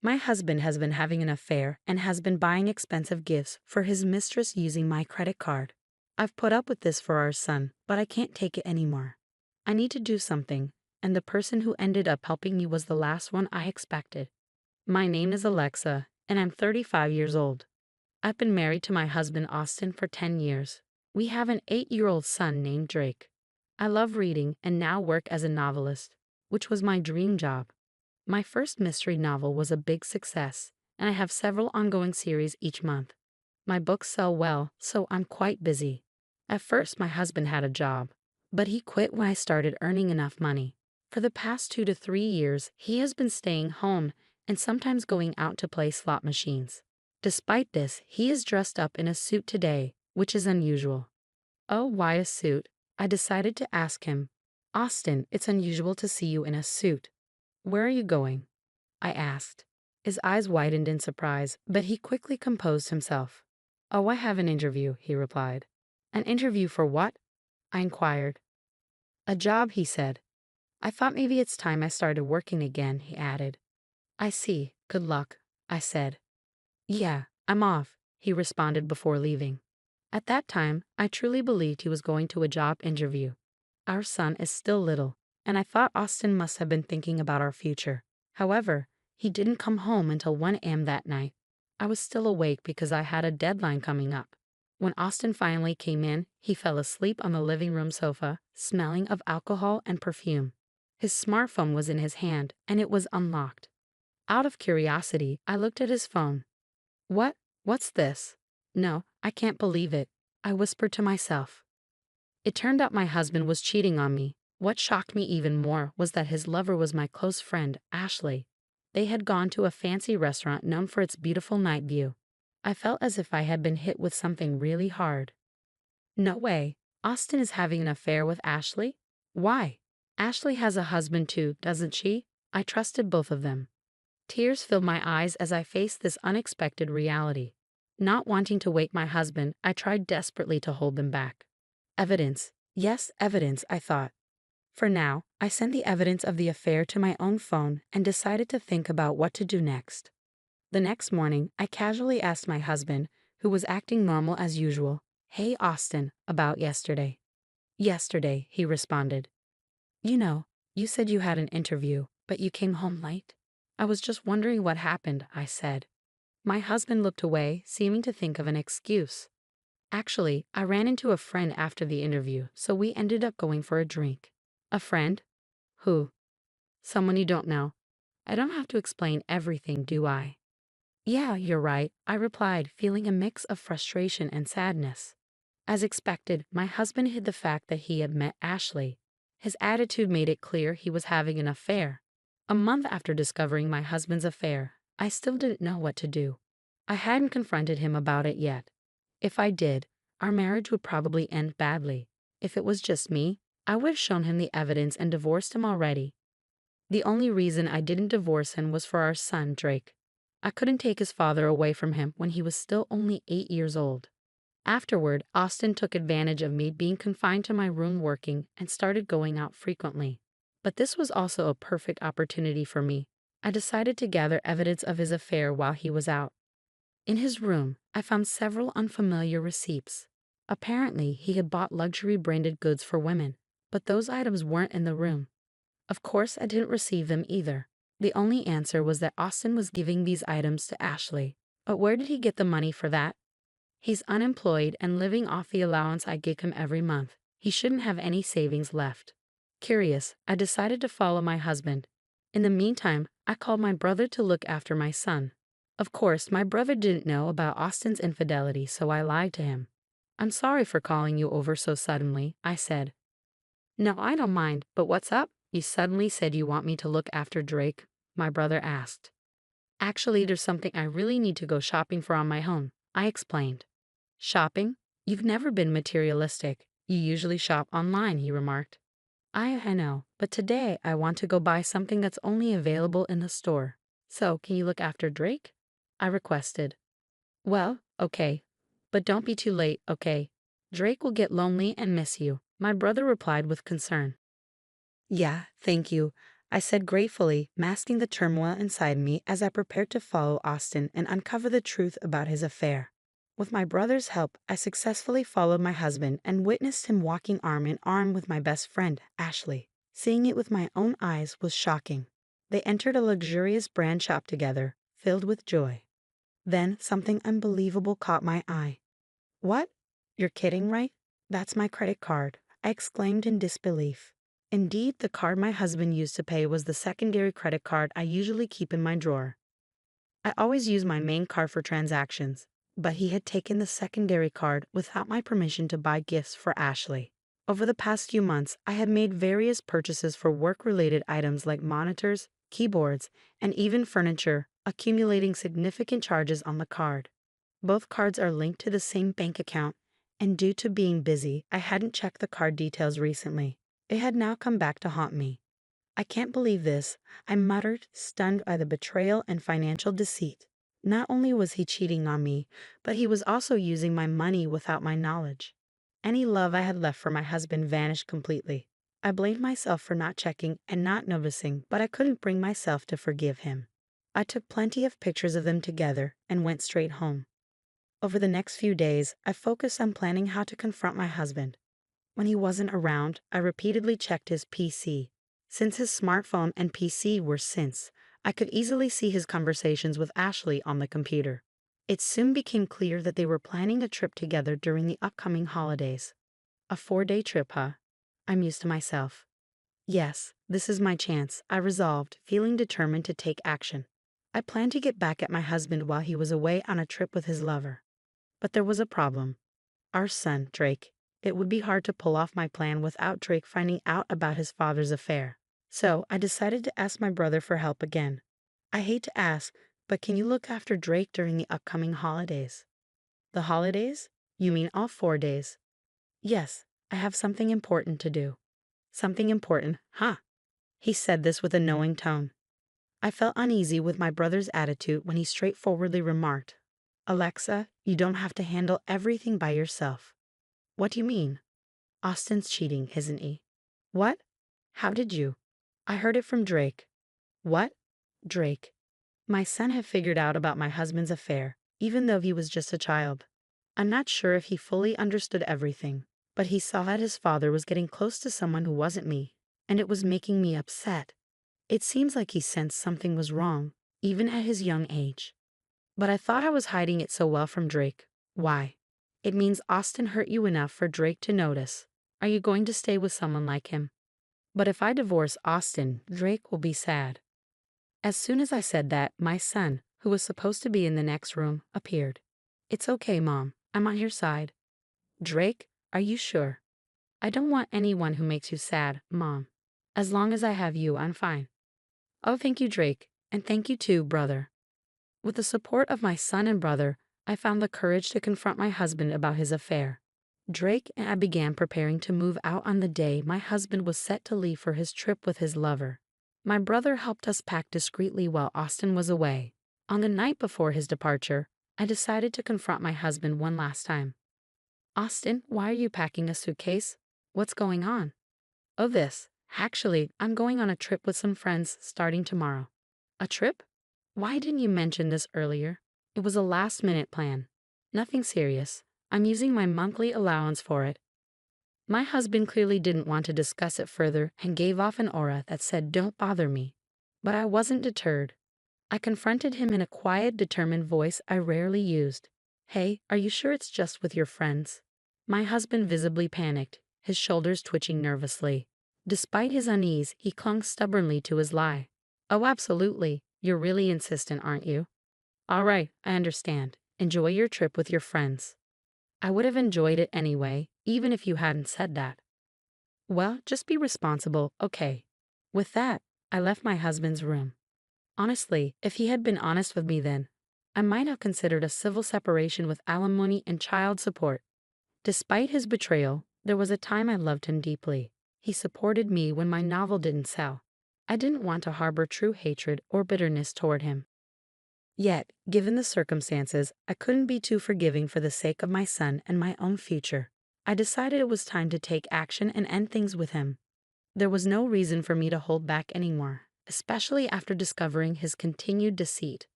My husband has been having an affair and has been buying expensive gifts for his mistress using my credit card. I've put up with this for our son, but I can't take it anymore. I need to do something, and the person who ended up helping me was the last one I expected. My name is Alexa, and I'm 35 years old. I've been married to my husband Austin for 10 years. We have an 8-year-old son named Drake. I love reading and now work as a novelist, which was my dream job. My first mystery novel was a big success, and I have several ongoing series each month. My books sell well, so I'm quite busy. At first, my husband had a job, but he quit when I started earning enough money. For the past 2 to 3 years, he has been staying home and sometimes going out to play slot machines. Despite this, he is dressed up in a suit today, which is unusual. Oh, why a suit? I decided to ask him. Austin, it's unusual to see you in a suit. Where are you going? I asked. His eyes widened in surprise, but he quickly composed himself. Oh, I have an interview, he replied. An interview for what? I inquired. A job, he said. I thought maybe it's time I started working again, he added. I see. Good luck, I said. Yeah, I'm off, he responded before leaving. At that time, I truly believed he was going to a job interview. Our son is still little, and I thought Austin must have been thinking about our future. However, he didn't come home until 1 a.m. that night. I was still awake because I had a deadline coming up. When Austin finally came in, he fell asleep on the living room sofa, smelling of alcohol and perfume. His smartphone was in his hand, and it was unlocked. Out of curiosity, I looked at his phone. What's this? No, I can't believe it, I whispered to myself. It turned out my husband was cheating on me. What shocked me even more was that his lover was my close friend, Ashley. They had gone to a fancy restaurant known for its beautiful night view. I felt as if I had been hit with something really hard. No way. Austin is having an affair with Ashley? Why? Ashley has a husband too, doesn't she? I trusted both of them. Tears filled my eyes as I faced this unexpected reality. Not wanting to wake my husband, I tried desperately to hold them back. Evidence. Yes, evidence, I thought. For now, I sent the evidence of the affair to my own phone and decided to think about what to do next. The next morning, I casually asked my husband, who was acting normal as usual, "Hey, Austin, about yesterday." "Yesterday," he responded. "You know, you said you had an interview, but you came home late. I was just wondering what happened," I said. My husband looked away, seeming to think of an excuse. Actually, I ran into a friend after the interview, so we ended up going for a drink. A friend? Who? Someone you don't know. I don't have to explain everything, do I? Yeah, you're right, I replied, feeling a mix of frustration and sadness. As expected, my husband hid the fact that he had met Ashley. His attitude made it clear he was having an affair. A month after discovering my husband's affair, I still didn't know what to do. I hadn't confronted him about it yet. If I did, our marriage would probably end badly. If it was just me, I would have shown him the evidence and divorced him already. The only reason I didn't divorce him was for our son, Drake. I couldn't take his father away from him when he was still only 8 years old. Afterward, Austin took advantage of me being confined to my room working and started going out frequently. But this was also a perfect opportunity for me. I decided to gather evidence of his affair while he was out. In his room, I found several unfamiliar receipts. Apparently, he had bought luxury branded goods for women, but those items weren't in the room. Of course, I didn't receive them either. The only answer was that Austin was giving these items to Ashley. But where did he get the money for that? He's unemployed and living off the allowance I give him every month. He shouldn't have any savings left. Curious, I decided to follow my husband. In the meantime, I called my brother to look after my son. Of course, my brother didn't know about Austin's infidelity, so I lied to him. I'm sorry for calling you over so suddenly, I said. No, I don't mind, but what's up? You suddenly said you want me to look after Drake, my brother asked. Actually, there's something I really need to go shopping for on my own, I explained. Shopping? You've never been materialistic. You usually shop online, he remarked. I know, but today I want to go buy something that's only available in the store. So, can you look after Drake? I requested. Well, okay. But don't be too late, okay? Drake will get lonely and miss you, my brother replied with concern. Yeah, thank you. I said gratefully, masking the turmoil inside me as I prepared to follow Austin and uncover the truth about his affair. With my brother's help, I successfully followed my husband and witnessed him walking arm in arm with my best friend, Ashley. Seeing it with my own eyes was shocking. They entered a luxurious brand shop together, filled with joy. Then something unbelievable caught my eye. What? You're kidding, right? That's my credit card, I exclaimed in disbelief. Indeed, the card my husband used to pay was the secondary credit card I usually keep in my drawer. I always use my main card for transactions, but he had taken the secondary card without my permission to buy gifts for Ashley. Over the past few months, I had made various purchases for work-related items like monitors, keyboards, and even furniture, accumulating significant charges on the card. Both cards are linked to the same bank account, and due to being busy, I hadn't checked the card details recently. It had now come back to haunt me. I can't believe this, I muttered, stunned by the betrayal and financial deceit. Not only was he cheating on me, but he was also using my money without my knowledge. Any love I had left for my husband vanished completely. I blamed myself for not checking and not noticing, but I couldn't bring myself to forgive him. I took plenty of pictures of them together and went straight home. Over the next few days, I focused on planning how to confront my husband. When he wasn't around, I repeatedly checked his PC. Since his smartphone and PC were synced, I could easily see his conversations with Ashley on the computer. It soon became clear that they were planning a trip together during the upcoming holidays. A 4-day trip, huh? I mused to myself. Yes, this is my chance, I resolved, feeling determined to take action. I planned to get back at my husband while he was away on a trip with his lover. But there was a problem. Our son, Drake. It would be hard to pull off my plan without Drake finding out about his father's affair. So I decided to ask my brother for help again. I hate to ask, but can you look after Drake during the upcoming holidays? The holidays? You mean all 4 days? Yes, I have something important to do. Something important, huh? He said this with a knowing tone. I felt uneasy with my brother's attitude when he straightforwardly remarked, Alexa, you don't have to handle everything by yourself. What do you mean? Austin's cheating, isn't he? What? How did you? I heard it from Drake. What? Drake. My son had figured out about my husband's affair, even though he was just a child. I'm not sure if he fully understood everything, but he saw that his father was getting close to someone who wasn't me, and it was making me upset. It seems like he sensed something was wrong, even at his young age. But I thought I was hiding it so well from Drake. Why? It means Austin hurt you enough for Drake to notice. Are you going to stay with someone like him? But if I divorce Austin, Drake will be sad. As soon as I said that, my son, who was supposed to be in the next room, appeared. It's okay, Mom. I'm on your side. Drake, are you sure? I don't want anyone who makes you sad, Mom. As long as I have you, I'm fine. Oh, thank you, Drake. And thank you too, brother. With the support of my son and brother, I found the courage to confront my husband about his affair. Drake and I began preparing to move out on the day my husband was set to leave for his trip with his lover. My brother helped us pack discreetly while Austin was away. On the night before his departure, I decided to confront my husband one last time. Austin, why are you packing a suitcase? What's going on? Oh, this. Actually, I'm going on a trip with some friends starting tomorrow. A trip? Why didn't you mention this earlier? It was a last-minute plan. Nothing serious. I'm using my monthly allowance for it. My husband clearly didn't want to discuss it further and gave off an aura that said, don't bother me. But I wasn't deterred. I confronted him in a quiet, determined voice I rarely used. Hey, are you sure it's just with your friends? My husband visibly panicked, his shoulders twitching nervously. Despite his unease, he clung stubbornly to his lie. Oh, absolutely. You're really insistent, aren't you? All right, I understand. Enjoy your trip with your friends. I would have enjoyed it anyway, even if you hadn't said that. Well, just be responsible, okay? With that, I left my husband's room. Honestly, if he had been honest with me then, I might have considered a civil separation with alimony and child support. Despite his betrayal, there was a time I loved him deeply. He supported me when my novel didn't sell. I didn't want to harbor true hatred or bitterness toward him. Yet, given the circumstances, I couldn't be too forgiving for the sake of my son and my own future. I decided it was time to take action and end things with him. There was no reason for me to hold back anymore, especially after discovering his continued deceit.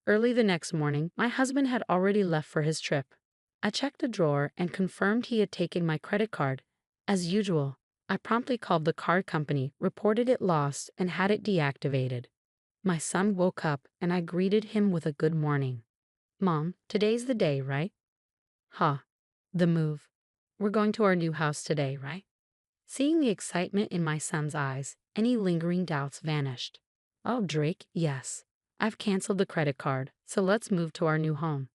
Early the next morning, my husband had already left for his trip. I checked a drawer and confirmed he had taken my credit card. As usual, I promptly called the card company, reported it lost, and had it deactivated. My son woke up and I greeted him with a good morning. Mom, today's the day, right? Huh. The move. We're going to our new house today, right? Seeing the excitement in my son's eyes, any lingering doubts vanished. Oh, Drake, yes. I've canceled the credit card, so let's move to our new home.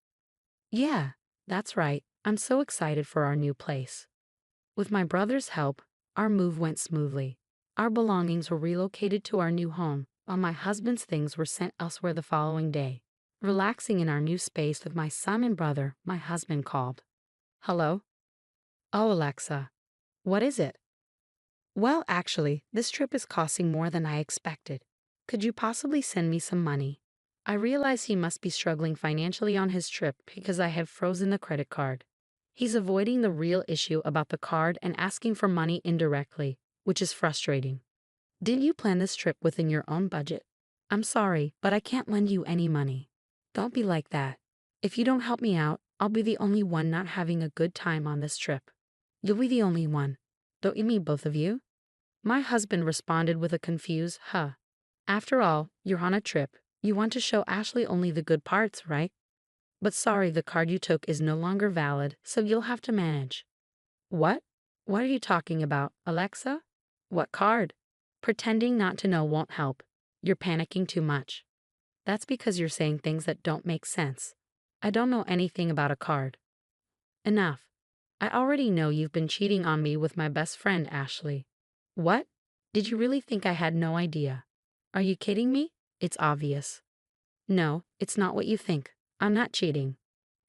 Yeah, that's right. I'm so excited for our new place. With my brother's help, our move went smoothly. Our belongings were relocated to our new home, while my husband's things were sent elsewhere the following day. Relaxing in our new space with my son and brother, my husband called. Hello? Oh, Alexa. What is it? Well, actually, this trip is costing more than I expected. Could you possibly send me some money? I realize he must be struggling financially on his trip because I have frozen the credit card. He's avoiding the real issue about the card and asking for money indirectly, which is frustrating. Didn't you plan this trip within your own budget? I'm sorry, but I can't lend you any money. Don't be like that. If you don't help me out, I'll be the only one not having a good time on this trip. You'll be the only one. Don't you mean both of you? My husband responded with a confused, huh. After all, you're on a trip. You want to show Ashley only the good parts, right? But sorry, the card you took is no longer valid, so you'll have to manage. What? What are you talking about, Alexa? What card? Pretending not to know won't help. You're panicking too much. That's because you're saying things that don't make sense. I don't know anything about a card. Enough. I already know you've been cheating on me with my best friend, Ashley. What? Did you really think I had no idea? Are you kidding me? It's obvious. No, it's not what you think. I'm not cheating.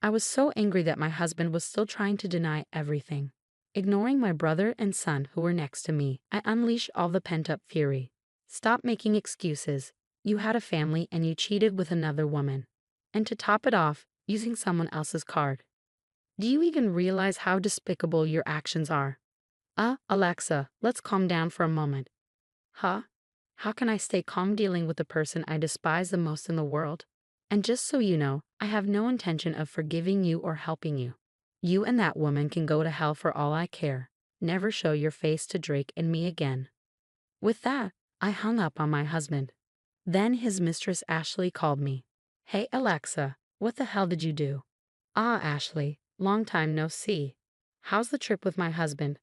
I was so angry that my husband was still trying to deny everything. Ignoring my brother and son who were next to me, I unleashed all the pent-up fury. Stop making excuses. You had a family and you cheated with another woman. And to top it off, using someone else's card. Do you even realize how despicable your actions are? Alexa, let's calm down for a moment. Huh? How can I stay calm dealing with the person I despise the most in the world? And just so you know, I have no intention of forgiving you or helping you. You and that woman can go to hell for all I care. Never show your face to Drake and me again. With that, I hung up on my husband. Then his mistress Ashley called me. Hey Alexa, what the hell did you do? Ashley, long time no see. How's the trip with my husband?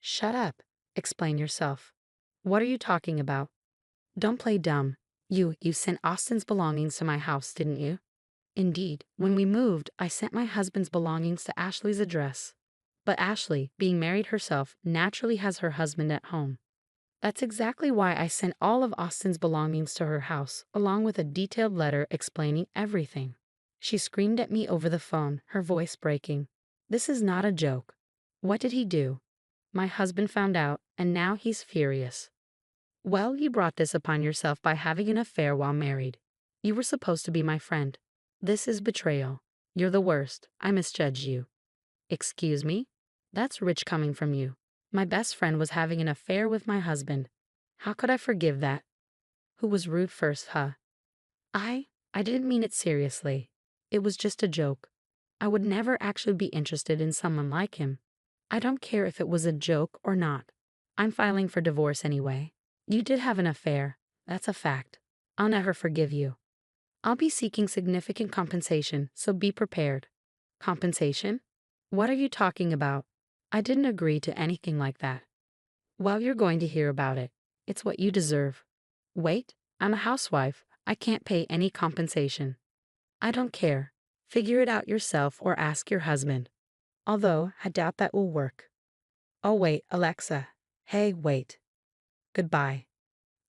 Shut up. Explain yourself. What are you talking about? Don't play dumb. You sent Austin's belongings to my house, didn't you? Indeed, when we moved, I sent my husband's belongings to Ashley's address. But Ashley, being married herself, naturally has her husband at home. That's exactly why I sent all of Austin's belongings to her house, along with a detailed letter explaining everything. She screamed at me over the phone, her voice breaking. This is not a joke. What did he do? My husband found out, and now he's furious. Well, you brought this upon yourself by having an affair while married. You were supposed to be my friend. This is betrayal. You're the worst. I misjudged you. Excuse me? That's rich coming from you. My best friend was having an affair with my husband. How could I forgive that? Who was rude first, huh? I didn't mean it seriously. It was just a joke. I would never actually be interested in someone like him. I don't care if it was a joke or not. I'm filing for divorce anyway. You did have an affair. That's a fact. I'll never forgive you. I'll be seeking significant compensation, so be prepared. Compensation? What are you talking about? I didn't agree to anything like that. Well, you're going to hear about it. It's what you deserve. Wait, I'm a housewife. I can't pay any compensation. I don't care. Figure it out yourself or ask your husband. Although, I doubt that will work. Oh wait, Alexa. Hey, wait. Goodbye.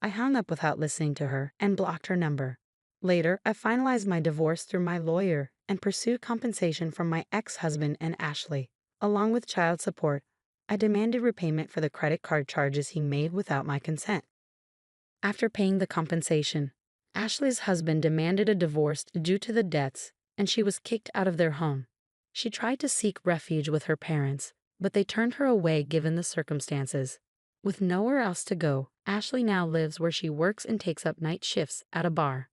I hung up without listening to her and blocked her number. Later, I finalized my divorce through my lawyer and pursued compensation from my ex-husband and Ashley. Along with child support, I demanded repayment for the credit card charges he made without my consent. After paying the compensation, Ashley's husband demanded a divorce due to the debts, and she was kicked out of their home. She tried to seek refuge with her parents, but they turned her away given the circumstances. With nowhere else to go, Ashley now lives where she works and takes up night shifts at a bar.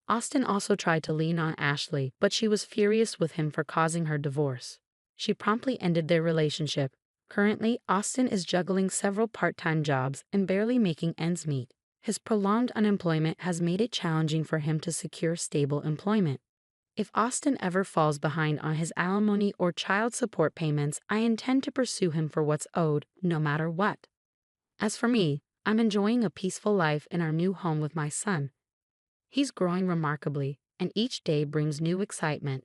Austin also tried to lean on Ashley, but she was furious with him for causing her divorce. She promptly ended their relationship. Currently, Austin is juggling several part-time jobs and barely making ends meet. His prolonged unemployment has made it challenging for him to secure stable employment. If Austin ever falls behind on his alimony or child support payments, I intend to pursue him for what's owed, no matter what. As for me, I'm enjoying a peaceful life in our new home with my son. He's growing remarkably, and each day brings new excitement.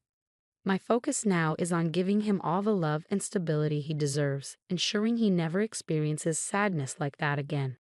My focus now is on giving him all the love and stability he deserves, ensuring he never experiences sadness like that again.